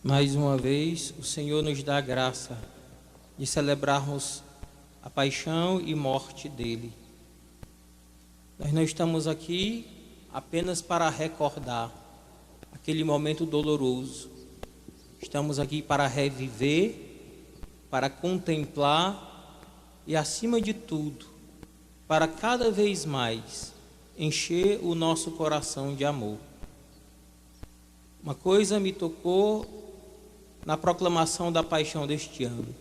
Mais uma vez, o Senhor nos dá a graça de celebrarmos a paixão e morte dele. Nós não estamos aqui apenas para recordar aquele momento doloroso. Estamos aqui para reviver, para contemplar e, acima de tudo, para cada vez mais encher o nosso coração de amor. Uma coisa me tocou na proclamação da paixão deste ano.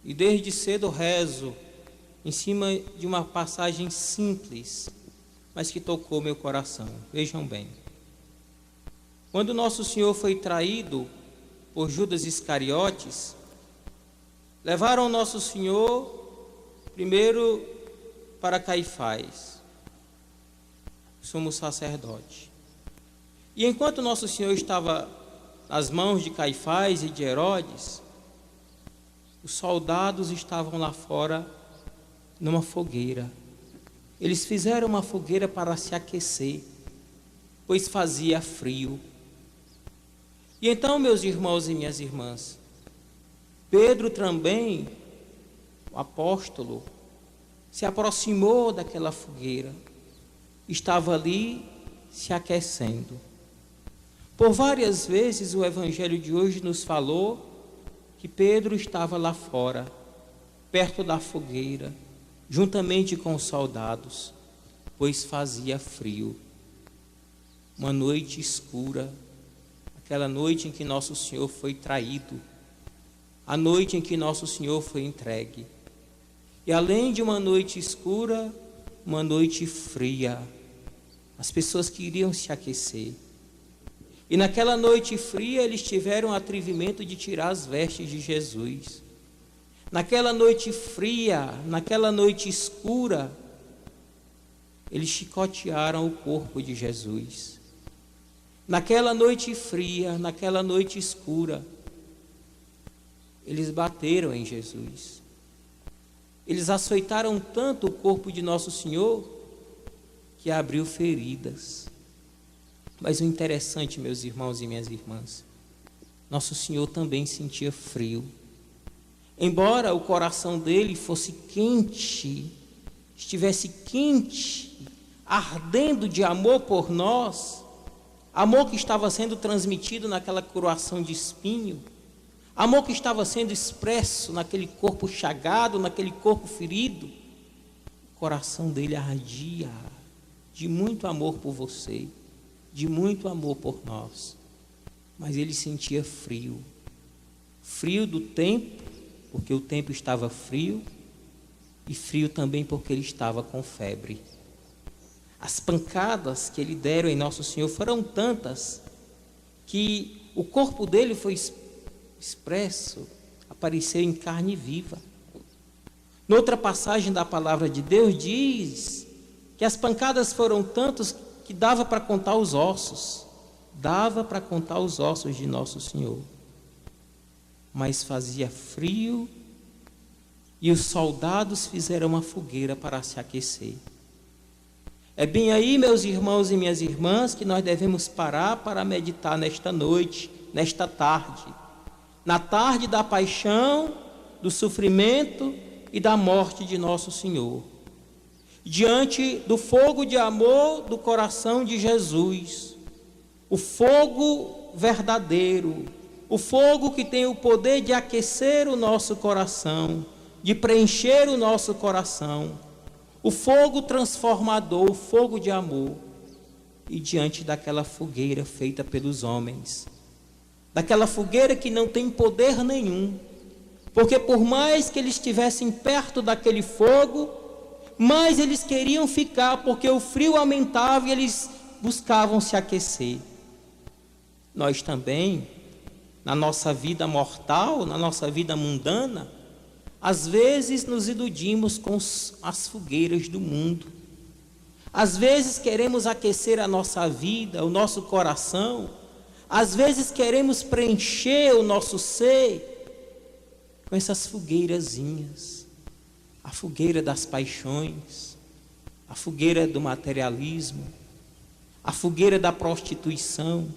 E desde cedo rezo em cima de uma passagem simples, mas que tocou meu coração. Vejam bem. Quando nosso Senhor foi traído por Judas Iscariotes, levaram nosso Senhor primeiro para Caifás, sumo sacerdote. E enquanto nosso Senhor estava nas mãos de Caifás e de Herodes, os soldados estavam lá fora numa fogueira. Eles fizeram uma fogueira para se aquecer, pois fazia frio. E então, meus irmãos e minhas irmãs, Pedro também, o apóstolo, se aproximou daquela fogueira, estava ali se aquecendo. Por várias vezes o Evangelho de hoje nos falou que Pedro estava lá fora, perto da fogueira, juntamente com os soldados, pois fazia frio. Uma noite escura, aquela noite em que nosso Senhor foi traído, a noite em que nosso Senhor foi entregue. E além de uma noite escura, uma noite fria, as pessoas queriam se aquecer. E naquela noite fria eles tiveram o atrevimento de tirar as vestes de Jesus. Naquela noite fria, naquela noite escura, eles chicotearam o corpo de Jesus. Naquela noite fria, naquela noite escura, eles bateram em Jesus. Eles açoitaram tanto o corpo de nosso Senhor que abriu feridas. Mas o interessante, meus irmãos e minhas irmãs, nosso Senhor também sentia frio. Embora o coração dele fosse quente, estivesse quente, ardendo de amor por nós, amor que estava sendo transmitido naquela coroação de espinho, amor que estava sendo expresso naquele corpo chagado, naquele corpo ferido, o coração dele ardia de muito amor por você, de muito amor por nós. Mas ele sentia frio, frio do tempo, porque o tempo estava frio, e frio também porque ele estava com febre. As pancadas que ele deram em nosso Senhor foram tantas que o corpo dele foi expresso, apareceu em carne viva. Noutra passagem da palavra de Deus diz que as pancadas foram tantas que dava para contar os ossos, dava para contar os ossos de nosso Senhor. Mas fazia frio e os soldados fizeram uma fogueira para se aquecer. É bem aí, meus irmãos e minhas irmãs, que nós devemos parar para meditar nesta noite, nesta tarde, na tarde da paixão, do sofrimento e da morte de nosso Senhor, diante do fogo de amor do coração de Jesus, o fogo verdadeiro, o fogo que tem o poder de aquecer o nosso coração, de preencher o nosso coração, o fogo transformador, o fogo de amor. E diante daquela fogueira feita pelos homens, daquela fogueira que não tem poder nenhum, porque por mais que eles estivessem perto daquele fogo, mais eles queriam ficar, porque o frio aumentava e eles buscavam se aquecer. Nós também, na nossa vida mortal, na nossa vida mundana, às vezes nos iludimos com as fogueiras do mundo. Às vezes queremos aquecer a nossa vida, o nosso coração. Às vezes queremos preencher o nosso ser com essas fogueirazinhas. A fogueira das paixões, a fogueira do materialismo, a fogueira da prostituição,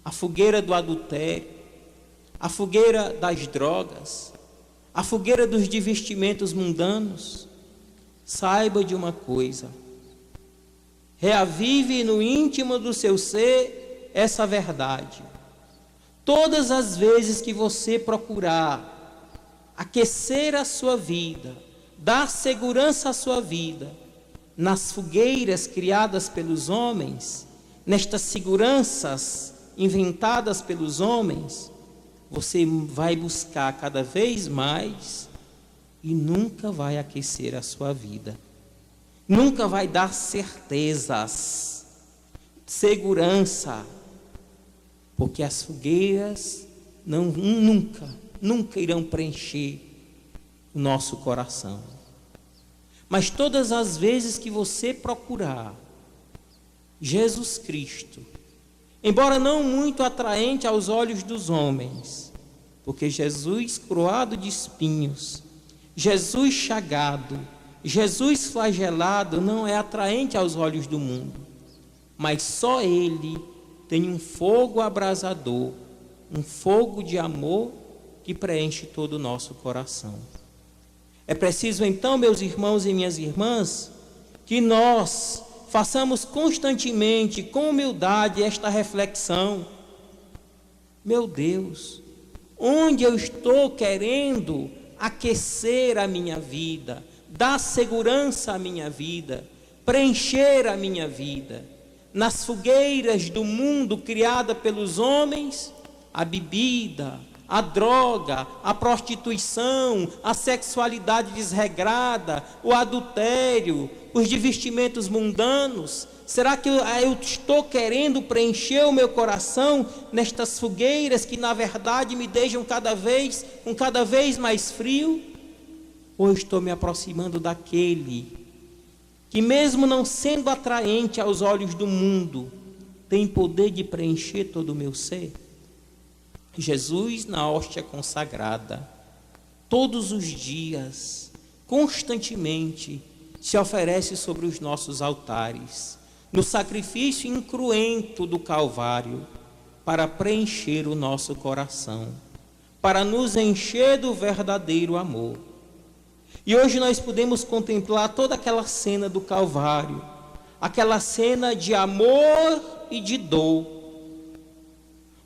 a fogueira do adultério, a fogueira das drogas, a fogueira dos divertimentos mundanos, saiba de uma coisa: reavive no íntimo do seu ser essa verdade. Todas as vezes que você procurar aquecer a sua vida, dar segurança à sua vida, nas fogueiras criadas pelos homens, nestas seguranças inventadas pelos homens, você vai buscar cada vez mais e nunca vai aquecer a sua vida. Nunca vai dar certezas, segurança, porque as fogueiras nunca irão preencher o nosso coração. Mas todas as vezes que você procurar Jesus Cristo, embora não muito atraente aos olhos dos homens, porque Jesus coroado de espinhos, Jesus chagado, Jesus flagelado não é atraente aos olhos do mundo, mas só Ele tem um fogo abrasador, um fogo de amor que preenche todo o nosso coração. É preciso então, meus irmãos e minhas irmãs, que nós façamos constantemente, com humildade, esta reflexão: meu Deus, onde eu estou querendo aquecer a minha vida, dar segurança à minha vida, preencher a minha vida? Nas fogueiras do mundo criada pelos homens, a bebida, a droga, a prostituição, a sexualidade desregrada, o adultério, os divertimentos mundanos. Será que eu estou querendo preencher o meu coração nestas fogueiras que na verdade me deixam cada vez mais frio? Ou eu estou me aproximando daquele que, mesmo não sendo atraente aos olhos do mundo, tem poder de preencher todo o meu ser? Jesus, na hóstia consagrada, todos os dias, constantemente, se oferece sobre os nossos altares, no sacrifício incruento do Calvário, para preencher o nosso coração, para nos encher do verdadeiro amor. E hoje nós podemos contemplar toda aquela cena do Calvário, aquela cena de amor e de dor.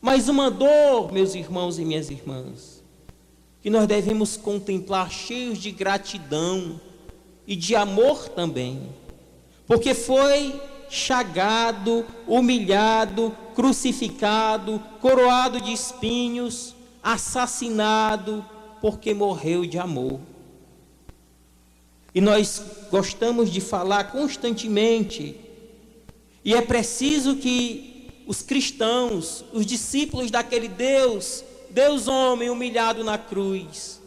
Mas uma dor, meus irmãos e minhas irmãs, que nós devemos contemplar cheios de gratidão e de amor também, porque foi chagado, humilhado, crucificado, coroado de espinhos, assassinado, porque morreu de amor. E nós gostamos de falar constantemente, e é preciso que os cristãos, os discípulos daquele Deus homem humilhado na cruz,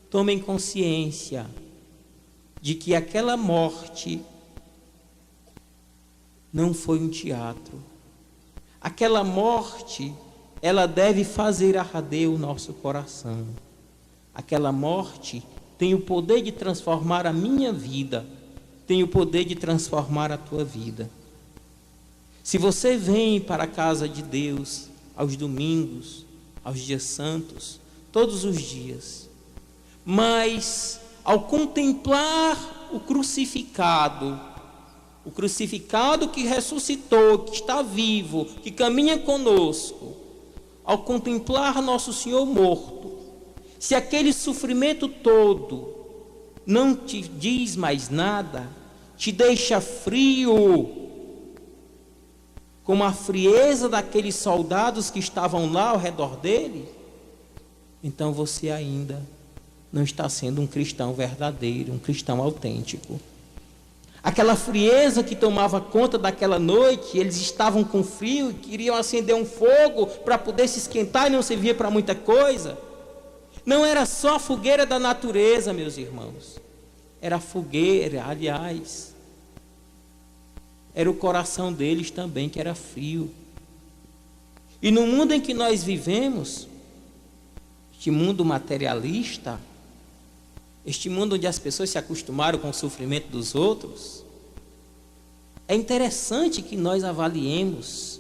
tomem consciência de que aquela morte não foi um teatro. Aquela morte, ela deve fazer arder o nosso coração. Aquela morte tem o poder de transformar a minha vida, tem o poder de transformar a tua vida. Se você vem para a casa de Deus aos domingos, aos dias santos, todos os dias, mas ao contemplar o crucificado que ressuscitou, que está vivo, que caminha conosco, ao contemplar nosso Senhor morto, se aquele sofrimento todo não te diz mais nada, te deixa frio, como a frieza daqueles soldados que estavam lá ao redor dele, então você ainda não está sendo um cristão verdadeiro, um cristão autêntico. Aquela frieza que tomava conta daquela noite, eles estavam com frio, queriam acender um fogo para poder se esquentar e não servia para muita coisa. Não era só a fogueira da natureza, meus irmãos. Era a fogueira, aliás, era o coração deles também que era frio. E no mundo em que nós vivemos, este mundo materialista, este mundo onde as pessoas se acostumaram com o sofrimento dos outros, é interessante que nós avaliemos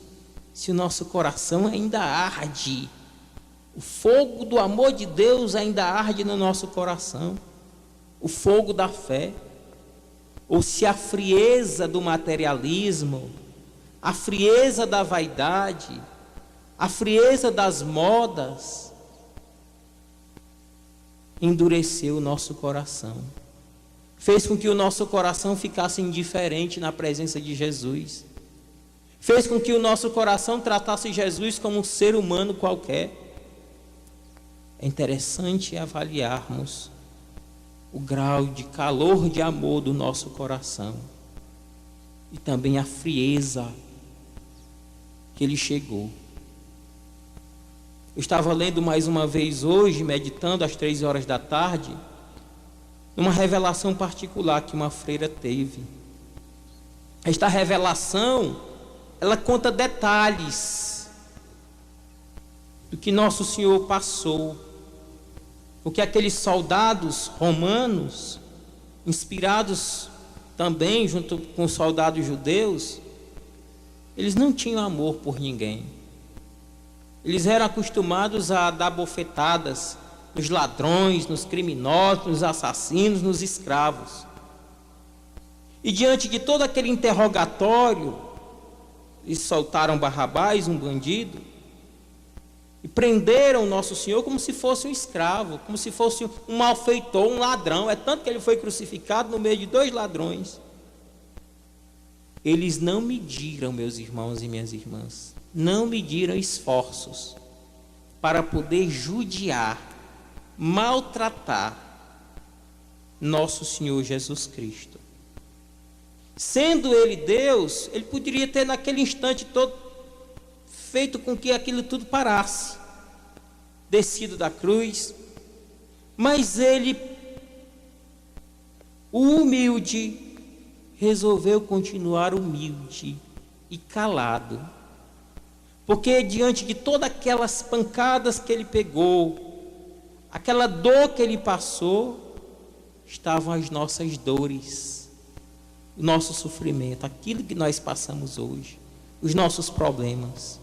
se o nosso coração ainda arde O fogo do amor de Deus ainda arde no nosso coração, o fogo da fé. Ou se a frieza do materialismo, a frieza da vaidade, a frieza das modas endureceu o nosso coração, fez com que o nosso coração ficasse indiferente na presença de Jesus, fez com que o nosso coração tratasse Jesus como um ser humano qualquer. É interessante avaliarmos o grau de calor de amor do nosso coração e também a frieza que ele chegou. Eu estava lendo mais uma vez hoje, meditando às 3 horas da tarde, uma revelação particular que uma freira teve. Esta revelação, ela conta detalhes do que nosso Senhor passou, porque aqueles soldados romanos, inspirados também junto com os soldados judeus, eles não tinham amor por ninguém. Eles eram acostumados a dar bofetadas nos ladrões, nos criminosos, nos assassinos, nos escravos. E diante de todo aquele interrogatório, eles soltaram Barrabás, um bandido, e prenderam Nosso Senhor como se fosse um escravo, como se fosse um malfeitor, um ladrão. É tanto que ele foi crucificado no meio de 2 ladrões. Eles não mediram, meus irmãos e minhas irmãs, não mediram esforços para poder judiar, maltratar Nosso Senhor Jesus Cristo. Sendo Ele Deus, Ele poderia ter naquele instante todo feito com que aquilo tudo parasse, descido da cruz, mas Ele, o humilde, resolveu continuar humilde e calado, porque diante de todas aquelas pancadas que Ele pegou, aquela dor que Ele passou, estavam as nossas dores, o nosso sofrimento, aquilo que nós passamos hoje, os nossos problemas.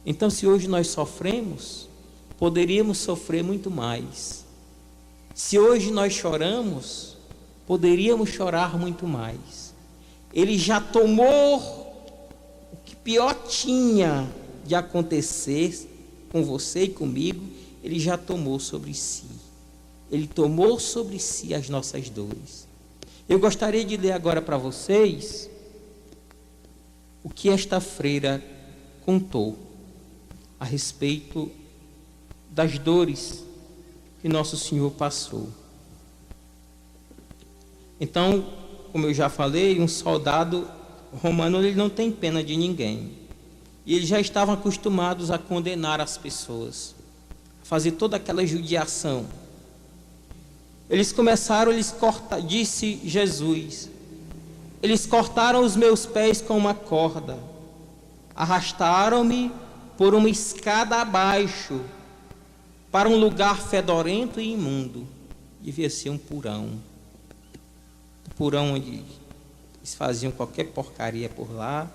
Então, se hoje nós sofremos, poderíamos sofrer muito mais. Se hoje nós choramos, poderíamos chorar muito mais. Ele já tomou o que pior tinha de acontecer com você e comigo, Ele já tomou sobre si. Ele tomou sobre si as nossas dores. Eu gostaria de ler agora para vocês o que esta freira contou a respeito das dores que Nosso Senhor passou. Então, como eu já falei, um soldado romano, ele não tem pena de ninguém. E eles já estavam acostumados a condenar as pessoas, a fazer toda aquela judiação. Eles começaram, disse Jesus, eles cortaram os meus pés com uma corda, arrastaram-me por uma escada abaixo, para um lugar fedorento e imundo. Devia ser um porão onde eles faziam qualquer porcaria por lá,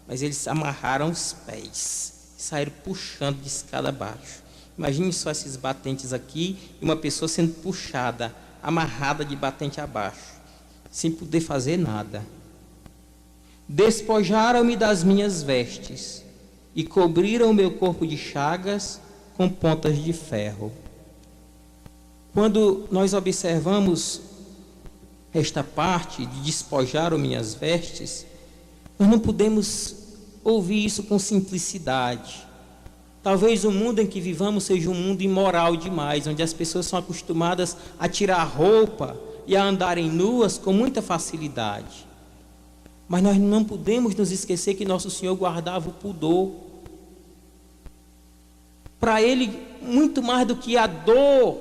mas eles amarraram os pés e saíram puxando de escada abaixo. Imagine só esses batentes aqui e uma pessoa sendo puxada, amarrada de batente abaixo, sem poder fazer nada. Despojaram-me das minhas vestes e cobriram o meu corpo de chagas com pontas de ferro. Quando nós observamos esta parte de despojaram minhas vestes, nós não podemos ouvir isso com simplicidade. Talvez o mundo em que vivamos seja um mundo imoral demais, onde as pessoas são acostumadas a tirar roupa e a andarem nuas com muita facilidade. Mas nós não podemos nos esquecer que Nosso Senhor guardava o pudor. Para Ele, muito mais do que a dor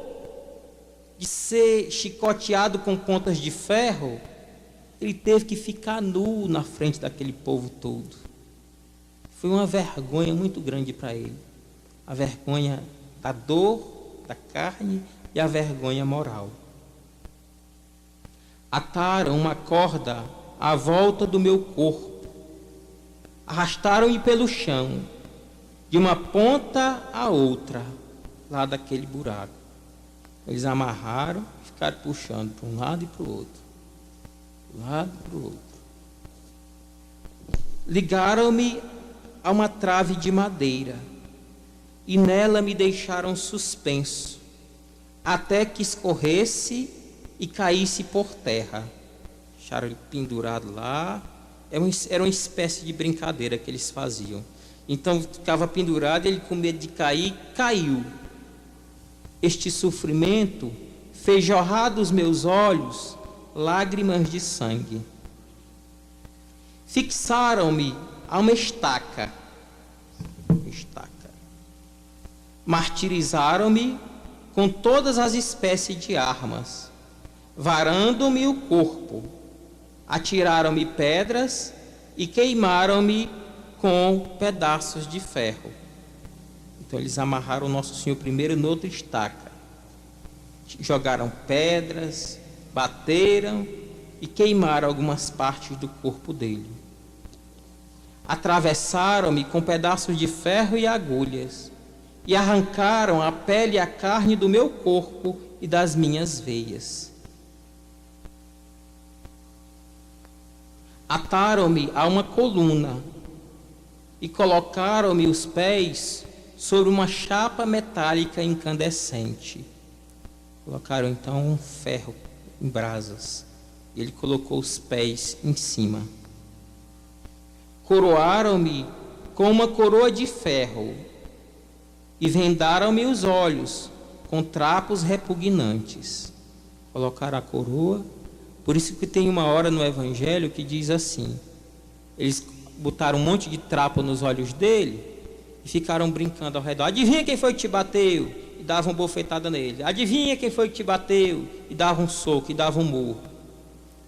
de ser chicoteado com pontas de ferro, Ele teve que ficar nu na frente daquele povo todo. Foi uma vergonha muito grande para Ele. A vergonha da dor, da carne e a vergonha moral. Ataram uma corda à volta do meu corpo, arrastaram-me pelo chão de uma ponta a outra, lá daquele buraco. Eles amarraram, ficaram puxando para um lado e para o outro. De um lado e para o outro. Ligaram-me a uma trave de madeira e nela me deixaram suspenso, até que escorresse e caísse por terra. Deixaram ele pendurado lá. Era uma espécie de brincadeira que eles faziam. Então ficava pendurado, ele com medo de cair, caiu. Este sofrimento fez jorrar dos meus olhos lágrimas de sangue. Fixaram-me a uma estaca. Martirizaram-me com todas as espécies de armas, varando-me o corpo. Atiraram-me pedras e queimaram-me com pedaços de ferro. Então eles amarraram o Nosso Senhor primeiro noutra estaca. Jogaram pedras, bateram e queimaram algumas partes do corpo dele. Atravessaram-me com pedaços de ferro e agulhas e arrancaram a pele e a carne do meu corpo e das minhas veias. Ataram-me a uma coluna e colocaram-me os pés sobre uma chapa metálica incandescente. Colocaram então um ferro em brasas. E ele colocou os pés em cima. Coroaram-me com uma coroa de ferro e vendaram-me os olhos com trapos repugnantes. Colocaram a coroa. Por isso que tem uma hora no Evangelho que diz assim: eles botaram um monte de trapo nos olhos dele e ficaram brincando ao redor. Adivinha quem foi que te bateu? E davam uma bofetada nele. Adivinha quem foi que te bateu? E davam um soco, e davam um murro.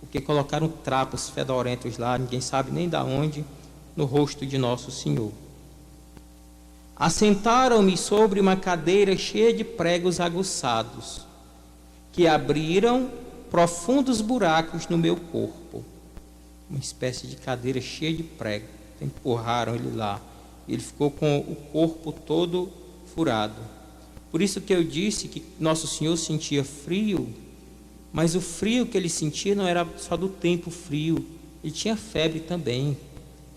Porque colocaram trapos fedorentos lá, ninguém sabe nem da onde, no rosto de Nosso Senhor. Assentaram-me sobre uma cadeira cheia de pregos aguçados, que abriram profundos buracos no meu corpo. Uma espécie de cadeira cheia de prego. Empurraram ele lá. Ele ficou com o corpo todo furado. Por isso que eu disse que Nosso Senhor sentia frio, mas o frio que ele sentia não era só do tempo frio. Ele tinha febre também.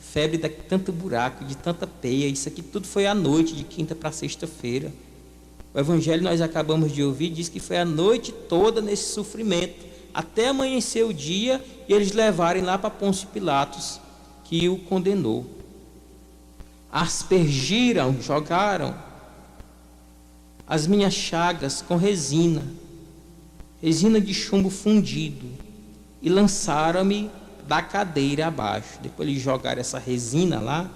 Febre de tanto buraco, de tanta peia. Isso aqui tudo foi à noite, de quinta para sexta-feira. O Evangelho nós acabamos de ouvir, diz que foi a noite toda nesse sofrimento, até amanhecer o dia e eles levarem lá para Pôncio Pilatos, que o condenou. Aspergiram, jogaram as minhas chagas com resina de chumbo fundido, e lançaram-me da cadeira abaixo. Depois eles jogaram essa resina lá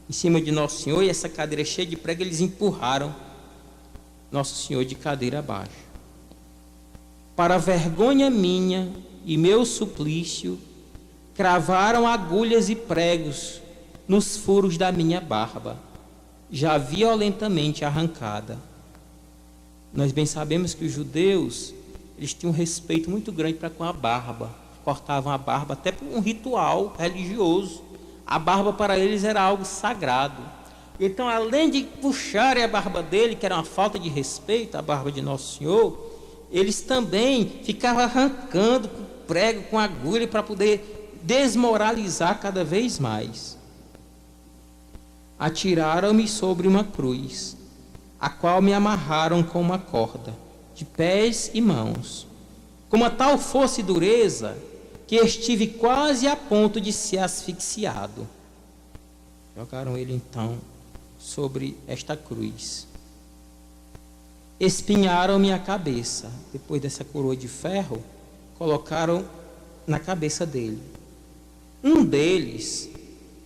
em cima de Nosso Senhor, e essa cadeira cheia de prego, eles empurraram Nosso Senhor de cadeira abaixo. Para vergonha minha e meu suplício, cravaram agulhas e pregos nos furos da minha barba, já violentamente arrancada. Nós bem sabemos que os judeus, eles tinham um respeito muito grande para com a barba. Cortavam a barba até por um ritual religioso. A barba para eles era algo sagrado. Então, além de puxarem a barba dele, que era uma falta de respeito, a barba de Nosso Senhor, eles também ficavam arrancando com prego, com agulha, para poder desmoralizar cada vez mais. Atiraram-me sobre uma cruz, a qual me amarraram com uma corda, de pés e mãos, com uma tal força e dureza, que estive quase a ponto de ser asfixiado. Jogaram ele então sobre esta cruz. Espinharam-me a cabeça. Depois dessa coroa de ferro, colocaram na cabeça dele. Um deles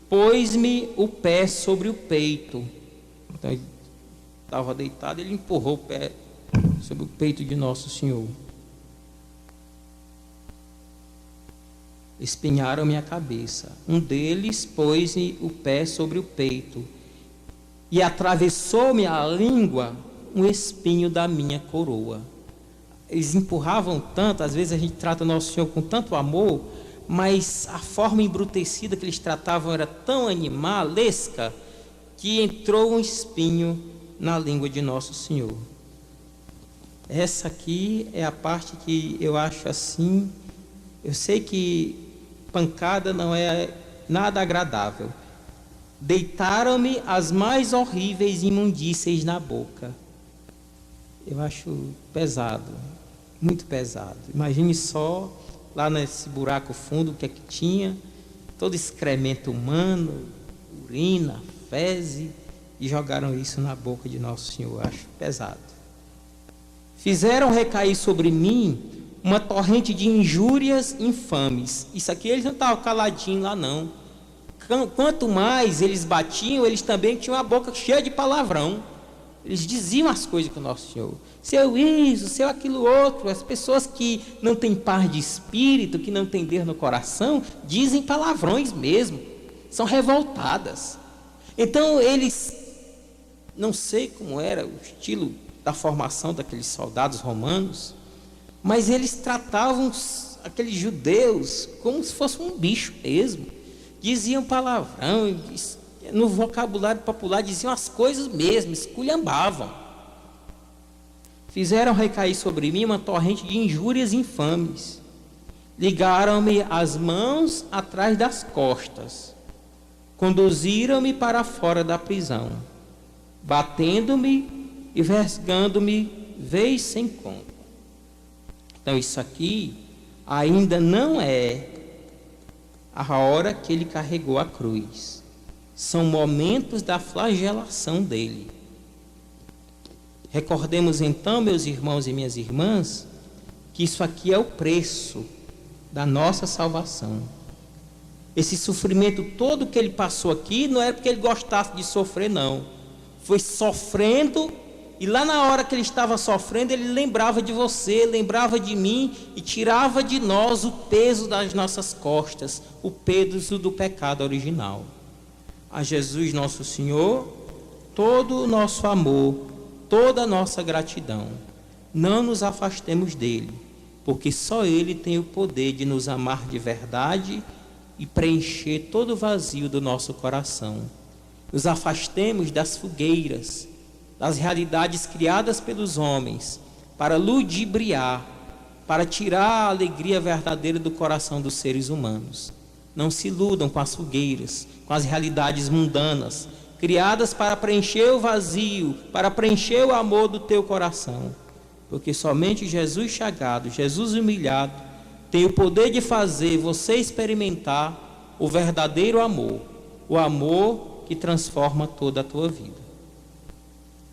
pôs-me o pé sobre o peito. Então ele estava deitado, ele empurrou o pé sobre o peito de Nosso Senhor. Espinharam-me a cabeça. Um deles pôs-me o pé sobre o peito e atravessou-me a língua um espinho da minha coroa. Eles empurravam tanto, às vezes a gente trata Nosso Senhor com tanto amor, mas a forma embrutecida que eles tratavam era tão animalesca que entrou um espinho na língua de nosso Senhor. Essa aqui é a parte que eu acho assim, eu sei que pancada não é nada agradável. Deitaram-me as mais horríveis imundícies na boca. Eu acho pesado, muito pesado. Imagine só, lá nesse buraco fundo, o que é que tinha, todo excremento humano, urina, fezes, e jogaram isso na boca de nosso Senhor. Eu acho pesado. Fizeram recair sobre mim uma torrente de injúrias infames. Isso aqui eles não estavam caladinhos lá não. Quanto mais eles batiam, eles também tinham a boca cheia de palavrão. Eles diziam as coisas com o nosso Senhor. Seu isso, seu aquilo outro. As pessoas que não têm paz de espírito, que não têm Deus no coração, dizem palavrões mesmo. São revoltadas. Então eles, não sei como era o estilo da formação daqueles soldados romanos, mas eles tratavam aqueles judeus como se fosse um bicho mesmo. Diziam palavrão, no vocabulário popular diziam as coisas mesmo, esculhambavam. Fizeram recair sobre mim uma torrente de injúrias infames. Ligaram-me as mãos atrás das costas. Conduziram-me para fora da prisão, batendo-me e vergando-me vez sem conta. Então isso aqui ainda não é a hora que ele carregou a cruz. São momentos da flagelação dele. Recordemos então, meus irmãos e minhas irmãs, que isso aqui é o preço da nossa salvação. Esse sofrimento todo que ele passou aqui não era porque ele gostasse de sofrer, não. Foi sofrendo, e lá na hora que ele estava sofrendo, ele lembrava de você, lembrava de mim, e tirava de nós o peso das nossas costas, o peso do pecado original. A Jesus nosso Senhor, todo o nosso amor, toda a nossa gratidão. Não nos afastemos dele, porque só ele tem o poder de nos amar de verdade e preencher todo o vazio do nosso coração. Nos afastemos das fogueiras, das realidades criadas pelos homens, para ludibriar, para tirar a alegria verdadeira do coração dos seres humanos. Não se iludam com as fogueiras, com as realidades mundanas, criadas para preencher o vazio, para preencher o amor do teu coração. Porque somente Jesus chagado, Jesus humilhado, tem o poder de fazer você experimentar o verdadeiro amor, o amor que transforma toda a tua vida.